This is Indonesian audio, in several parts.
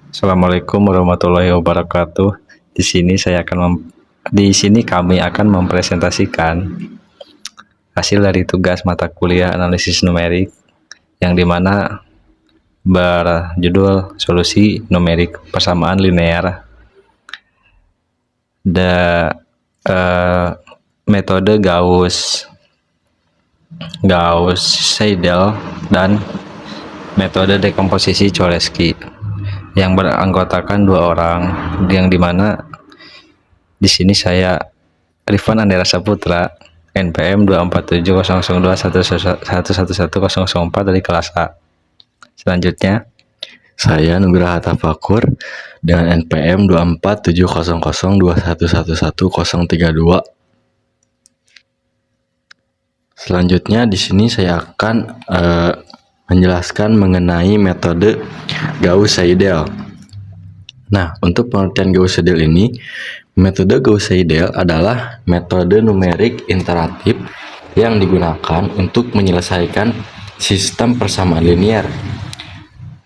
Assalamualaikum warahmatullahi wabarakatuh. Di sini kami akan mempresentasikan hasil dari tugas mata kuliah analisis numerik yang dimana berjudul solusi numerik persamaan linear. Metode Gauss-Seidel dan metode dekomposisi Cholesky yang beranggotakan 2 orang, yang dimana di sini saya Rifan Andera Saputra, NPM 2470021111004 dari kelas A. Selanjutnya Saya Nugraha Tafakur dengan NPM 2470021111032. Selanjutnya di sini saya akan menjelaskan mengenai metode Gauss-Seidel. Nah, untuk pengertian Gauss-Seidel ini, metode Gauss-Seidel adalah metode numerik iteratif yang digunakan untuk menyelesaikan sistem persamaan linear.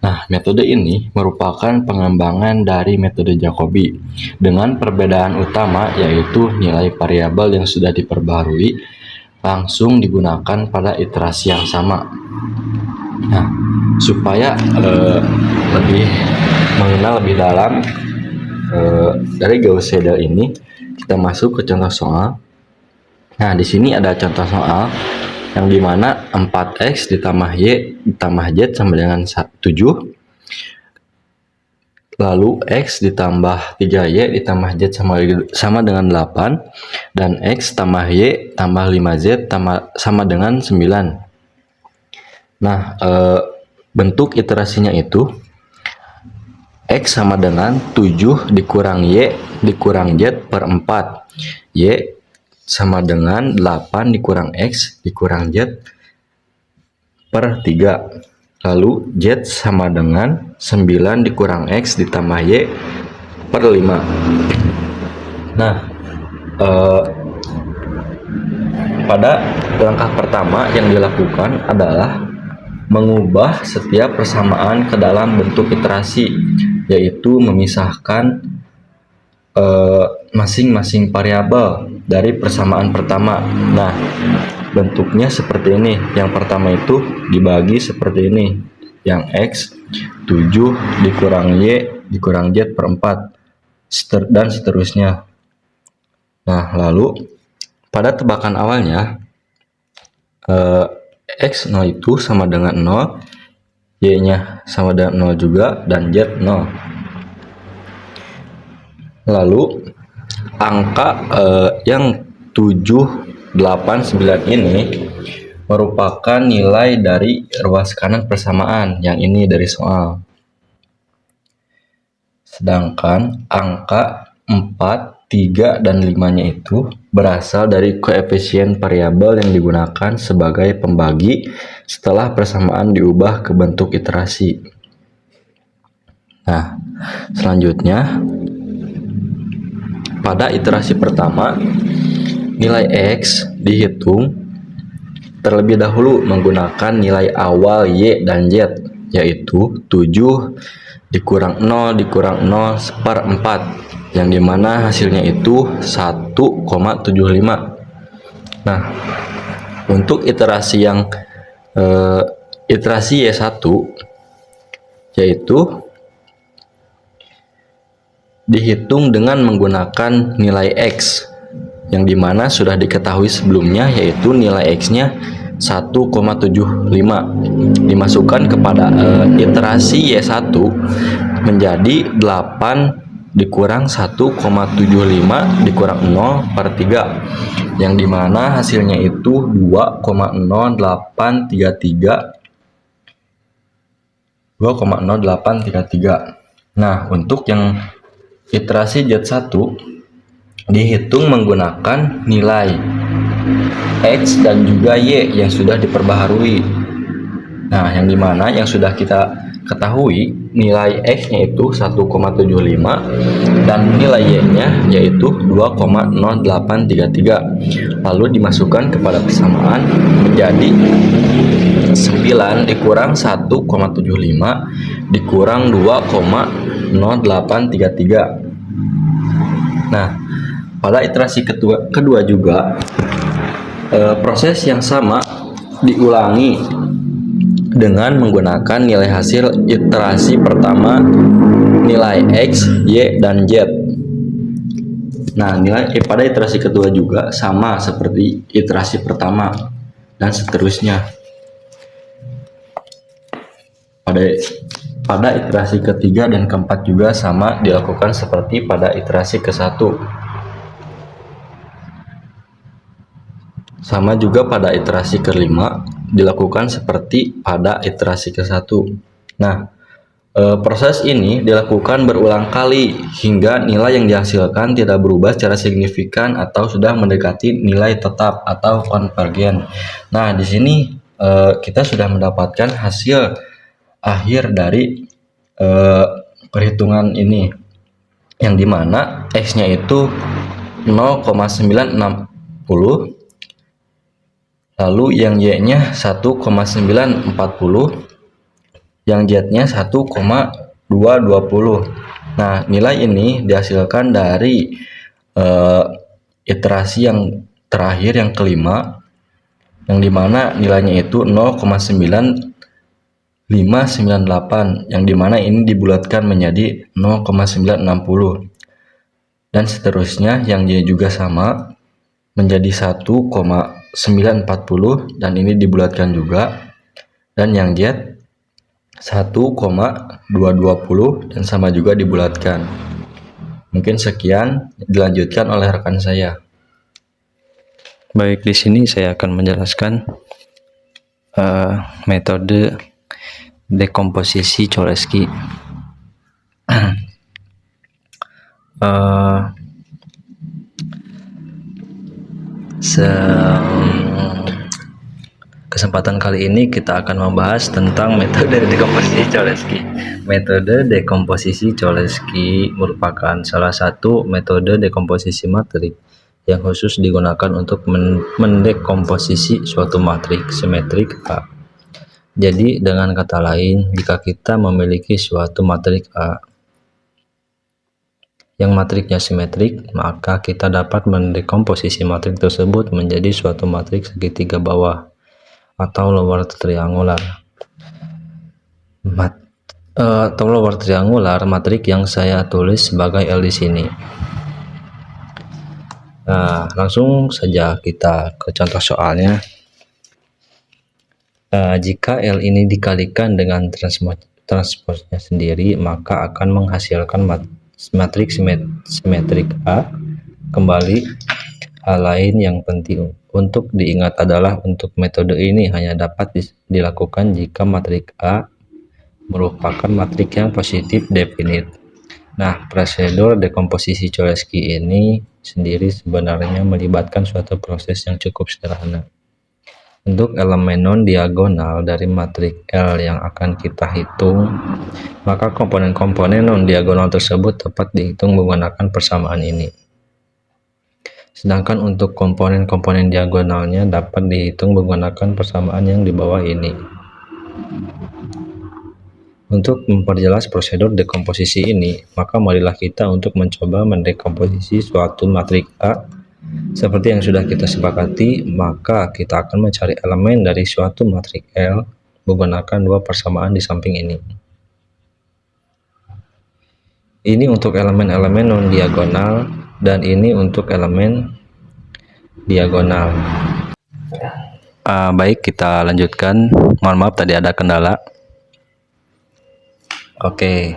Nah, metode ini merupakan pengembangan dari metode Jacobi dengan perbedaan utama yaitu nilai variabel yang sudah diperbarui langsung digunakan pada iterasi yang sama. Nah, supaya lebih mengenal lebih dalam dari Gauss-Seidel ini, kita masuk ke contoh soal. Nah, di sini ada contoh soal yang dimana 4x ditambah y ditambah z sama dengan 7, lalu x ditambah 3y ditambah z sama dengan 8, dan x tambah y tambah 5z sama dengan 9. Nah, bentuk iterasinya itu x sama dengan 7 dikurang y dikurang z per 4, y sama dengan 8 dikurang x dikurang z per 3, lalu z sama dengan 9 dikurang x ditambah y per 5. Nah, pada langkah pertama yang dilakukan adalah mengubah setiap persamaan ke dalam bentuk iterasi, yaitu memisahkan masing-masing variabel dari persamaan pertama. Nah, bentuknya seperti ini. Yang pertama itu dibagi seperti ini. Yang x 7 dikurang y dikurang z per 4 dan seterusnya. Nah, lalu pada tebakan awalnya x 0 itu sama dengan 0, y nya sama dengan 0 juga, dan z 0. Lalu angka yang 7, 8, 9 ini merupakan nilai dari ruas kanan persamaan, yang ini dari soal. Sedangkan angka 4, 3, dan 5-nya itu berasal dari koefisien variabel yang digunakan sebagai pembagi setelah persamaan diubah ke bentuk iterasi. Nah, selanjutnya pada iterasi pertama, nilai x dihitung terlebih dahulu menggunakan nilai awal y dan z, yaitu 7 dikurang 0 dikurang 0 per 4, yang dimana hasilnya itu 1,75. Nah, untuk iterasi yang iterasi y1, yaitu dihitung dengan menggunakan nilai x yang dimana sudah diketahui sebelumnya, yaitu nilai x-nya 1,75, dimasukkan kepada iterasi y1 menjadi 8 dikurang 1,75 dikurang 0 per 3, yang dimana hasilnya itu 2,0833. Nah, untuk yang iterasi z1 dihitung menggunakan nilai x dan juga y yang sudah diperbaharui. Nah, yang dimana yang sudah kita ketahui nilai x-nya itu 1,75 dan nilai y-nya yaitu 2,0833, lalu dimasukkan kepada persamaan menjadi 9 dikurang 1,75 dikurang 2,08 0,833. Nah, pada iterasi kedua juga proses yang sama diulangi dengan menggunakan nilai hasil iterasi pertama, nilai X, Y, dan Z. Nah, nilai pada iterasi kedua juga sama seperti iterasi pertama dan seterusnya. Pada iterasi ketiga dan keempat juga sama dilakukan seperti pada iterasi ke-1. Sama juga pada iterasi kelima dilakukan seperti pada iterasi ke-1. Nah, proses ini dilakukan berulang kali hingga nilai yang dihasilkan tidak berubah secara signifikan atau sudah mendekati nilai tetap atau konvergen. Nah, di sini kita sudah mendapatkan hasil akhir dari perhitungan ini, yang dimana X-nya itu 0,960, lalu yang Y-nya 1,940, yang Z-nya 1,220. Nah, nilai ini dihasilkan dari iterasi yang terakhir, yang kelima, yang dimana nilainya itu 0,9598, yang dimana ini dibulatkan menjadi 0,960, dan seterusnya. Yang Y juga sama menjadi 1,940 dan ini dibulatkan juga, dan yang Z 1,220 dan sama juga dibulatkan. Mungkin sekian, dilanjutkan oleh rekan saya. Baik, di sini saya akan menjelaskan metode dekomposisi Cholesky. Kesempatan kali ini kita akan membahas tentang metode dekomposisi Cholesky. Metode dekomposisi Cholesky merupakan salah satu metode dekomposisi matrik yang khusus digunakan untuk mendekomposisi suatu matrik simetrik A. Jadi dengan kata lain, jika kita memiliki suatu matrik A yang matriknya simetrik, maka kita dapat mendekomposisi matrik tersebut menjadi suatu matrik segitiga bawah atau lower triangular. Lower triangular matrik yang saya tulis sebagai L di sini. Nah, langsung saja kita ke contoh soalnya. Jika L ini dikalikan dengan transposnya sendiri, maka akan menghasilkan matrik simetrik A. Kembali, hal lain yang penting untuk diingat adalah untuk metode ini hanya dapat dilakukan jika matrik A merupakan matrik yang positif definite. Nah, prosedur dekomposisi Cholesky ini sendiri sebenarnya melibatkan suatu proses yang cukup sederhana. Untuk elemen non-diagonal dari matrik L yang akan kita hitung, maka komponen-komponen non-diagonal tersebut dapat dihitung menggunakan persamaan ini. Sedangkan untuk komponen-komponen diagonalnya dapat dihitung menggunakan persamaan yang di bawah ini. Untuk memperjelas prosedur dekomposisi ini, maka marilah kita untuk mencoba mendekomposisi suatu matrik A. Seperti yang sudah kita sepakati, maka kita akan mencari elemen dari suatu matrik L menggunakan dua persamaan di samping ini. Ini untuk elemen-elemen non-diagonal dan ini untuk elemen diagonal. Baik, kita lanjutkan. Mohon maaf tadi ada kendala. Oke,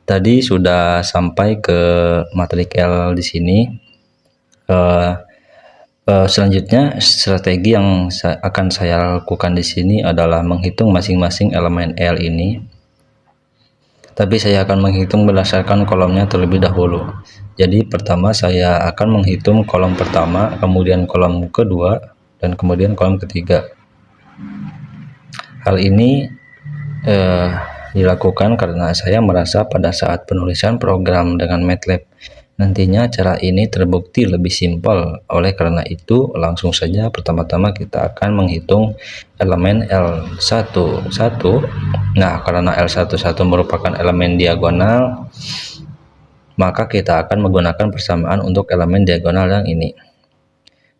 tadi sudah sampai ke matrik L di sini. Selanjutnya strategi yang akan saya lakukan di sini adalah menghitung masing-masing elemen L ini. Tapi saya akan menghitung berdasarkan kolomnya terlebih dahulu. Jadi pertama saya akan menghitung kolom pertama, kemudian kolom kedua, dan kemudian kolom ketiga. Hal ini dilakukan karena saya merasa pada saat penulisan program dengan MATLAB nantinya cara ini terbukti lebih simpel. Oleh karena itu, langsung saja pertama-tama kita akan menghitung elemen L11 Nah, karena L11 merupakan elemen diagonal, maka kita akan menggunakan persamaan untuk elemen diagonal yang ini,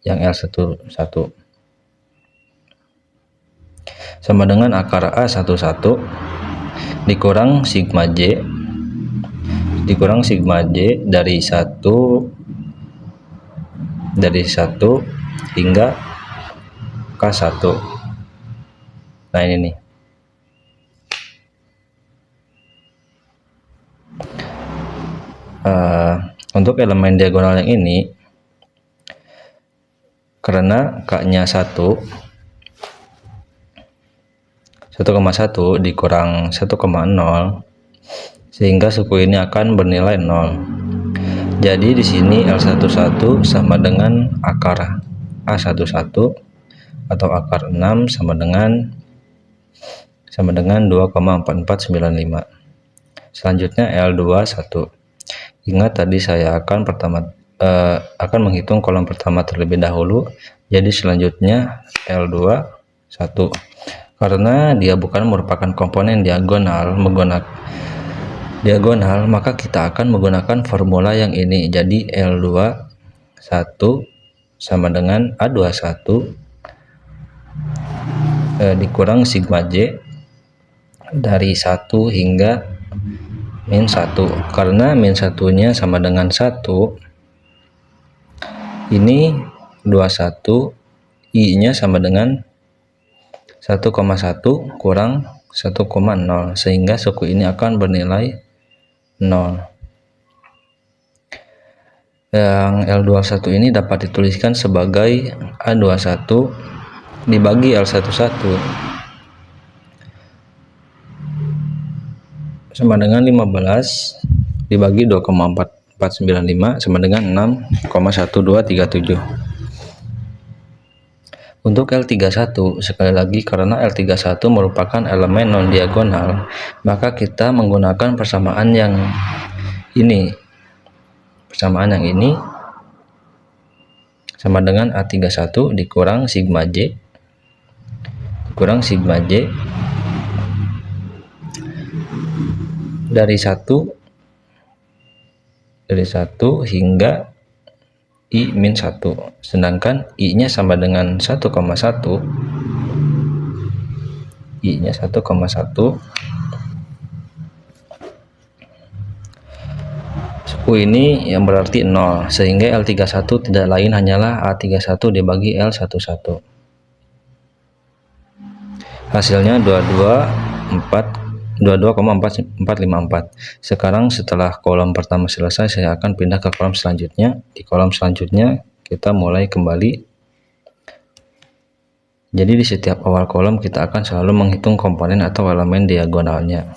yang L11 sama dengan akar A11 dikurang sigma J dari 1 hingga K1. Nah, ini nih. Untuk elemen diagonal yang ini, karena K-nya 1,1 dikurang 1,0, sehingga suku ini akan bernilai 0. Jadi di sini L11 sama dengan akar A11 atau akar 6 sama dengan 2,4495. Selanjutnya L21. Ingat tadi saya akan menghitung kolom pertama terlebih dahulu. Jadi selanjutnya L21. Karena dia bukan merupakan komponen diagonal, maka kita akan menggunakan formula yang ini. Jadi L21 sama dengan A21 dikurang sigma J dari 1 hingga min 1. Karena min 1-nya sama dengan 1, ini 21, I-nya sama dengan 1,1 kurang 1,0, sehingga suku ini akan bernilai 0. Yang L21 ini dapat dituliskan sebagai A21 dibagi L11 sama dengan 15 dibagi 2,4495 sama dengan 6,1237. Untuk L31, sekali lagi karena L31 merupakan elemen non-diagonal, maka kita menggunakan persamaan yang ini. Persamaan yang ini sama dengan A31 dikurang sigma J dari 1 hingga I min 1, sedangkan I-nya sama dengan 1,1, suku ini yang berarti 0, sehingga L31 tidak lain hanyalah A31 dibagi L11. Hasilnya 22,454. Sekarang setelah kolom pertama selesai, saya akan pindah ke kolom selanjutnya. Di kolom selanjutnya kita mulai kembali. Jadi di setiap awal kolom kita akan selalu menghitung komponen atau elemen diagonalnya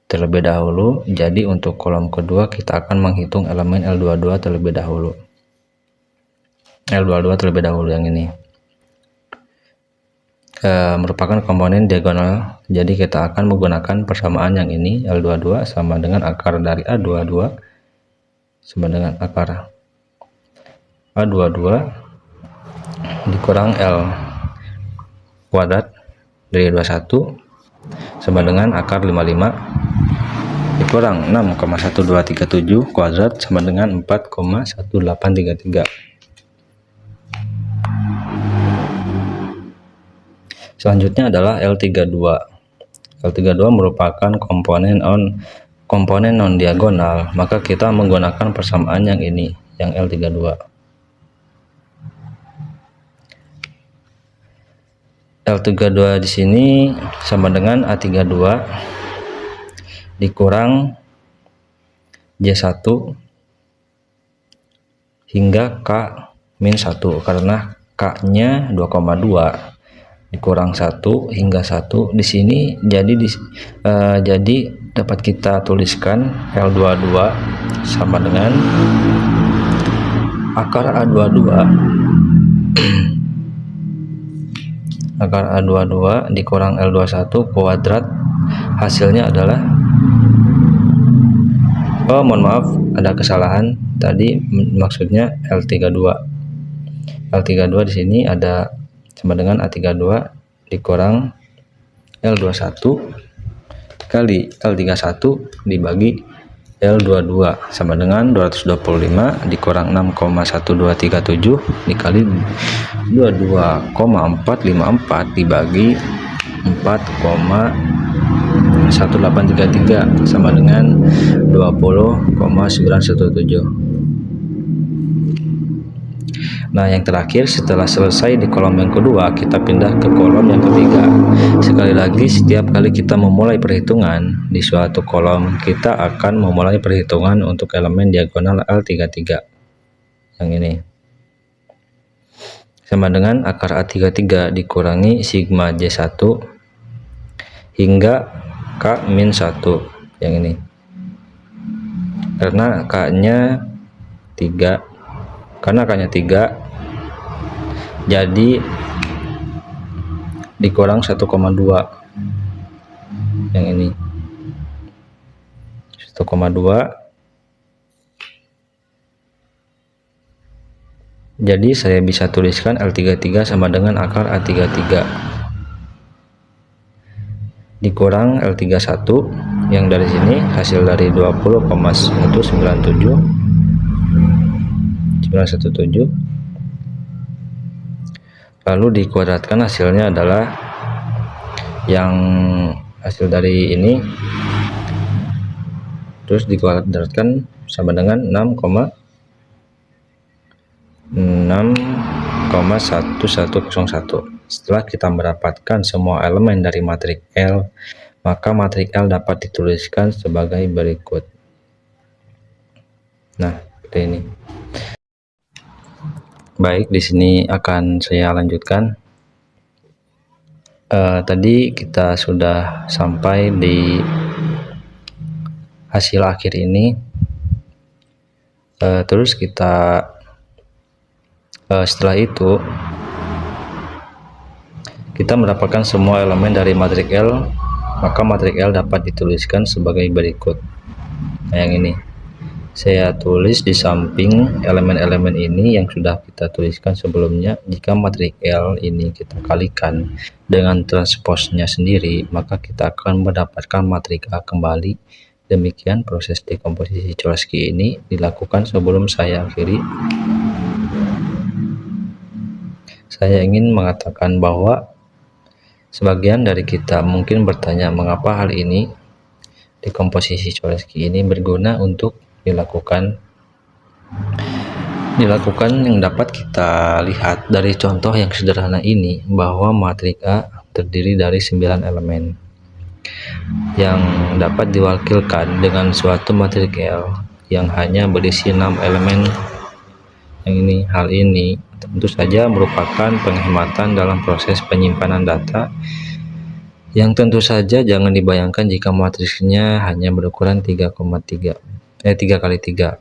terlebih dahulu. Jadi untuk kolom kedua kita akan menghitung elemen L22 terlebih dahulu. Yang ini merupakan komponen diagonal, jadi kita akan menggunakan persamaan yang ini. L22 sama dengan akar dari A22 sama dengan akar A22 dikurang L kuadrat dari 21 sama dengan akar 55 dikurang 6,1237 kuadrat sama dengan 4,1833. Selanjutnya adalah L32. L32 merupakan komponen non diagonal, maka kita menggunakan persamaan yang ini, yang L32. L32 di sini sama dengan A32 dikurang J1 hingga K min 1, karena K-nya 2,2 dikurang 1 hingga 1 di sini. Jadi dapat kita tuliskan L22 sama dengan akar A22 dikurang L21 kuadrat. Hasilnya adalah, mohon maaf, ada kesalahan tadi, maksudnya L32 di sini ada sama dengan A32 dikurang L21 kali L31 dibagi L22 sama dengan 225 dikurang 6,1237 dikali 22,454 dibagi 4,1833 sama dengan 20,917. Nah, yang terakhir setelah selesai di kolom yang kedua, kita pindah ke kolom yang ketiga. Sekali lagi, setiap kali kita memulai perhitungan di suatu kolom, kita akan memulai perhitungan untuk elemen diagonal L33 yang ini sama dengan akar A33 dikurangi sigma J1 hingga K-1 yang ini, karena K-nya 3, jadi dikurang 1,2 yang ini 1,2, jadi saya bisa tuliskan L33 sama dengan akar A33 dikurang L31 yang dari sini hasil dari 20,917 lalu dikuadratkan, hasilnya adalah yang hasil dari ini terus dikuadratkan sama dengan 6,1101. Setelah kita mendapatkan semua elemen dari matriks L, maka matriks L dapat dituliskan sebagai berikut. Nah, seperti ini. Baik, di sini akan saya lanjutkan. Tadi kita sudah sampai di hasil akhir ini. Terus kita setelah itu kita mendapatkan semua elemen dari matriks L, maka matriks L dapat dituliskan sebagai berikut. Nah, yang ini saya tulis di samping elemen-elemen ini yang sudah kita tuliskan sebelumnya. Jika matriks L ini kita kalikan dengan transposnya sendiri, maka kita akan mendapatkan matriks A kembali. Demikian proses dekomposisi Cholesky ini dilakukan. Sebelum saya akhiri, saya ingin mengatakan bahwa sebagian dari kita mungkin bertanya mengapa hal ini, dekomposisi Cholesky ini berguna untuk dilakukan yang dapat kita lihat dari contoh yang sederhana ini, bahwa matriks A terdiri dari 9 elemen yang dapat diwakilkan dengan suatu matriks L yang hanya berisi 6 elemen yang ini. Hal ini tentu saja merupakan penghematan dalam proses penyimpanan data, yang tentu saja jangan dibayangkan jika matriksnya hanya berukuran 3 kali 3,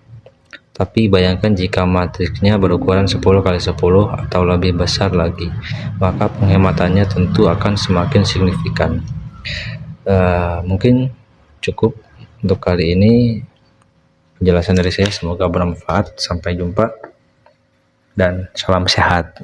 tapi bayangkan jika matriksnya berukuran 10 kali 10 atau lebih besar lagi, maka penghematannya tentu akan semakin signifikan. Mungkin cukup untuk kali ini penjelasan dari saya, semoga bermanfaat. Sampai jumpa dan salam sehat.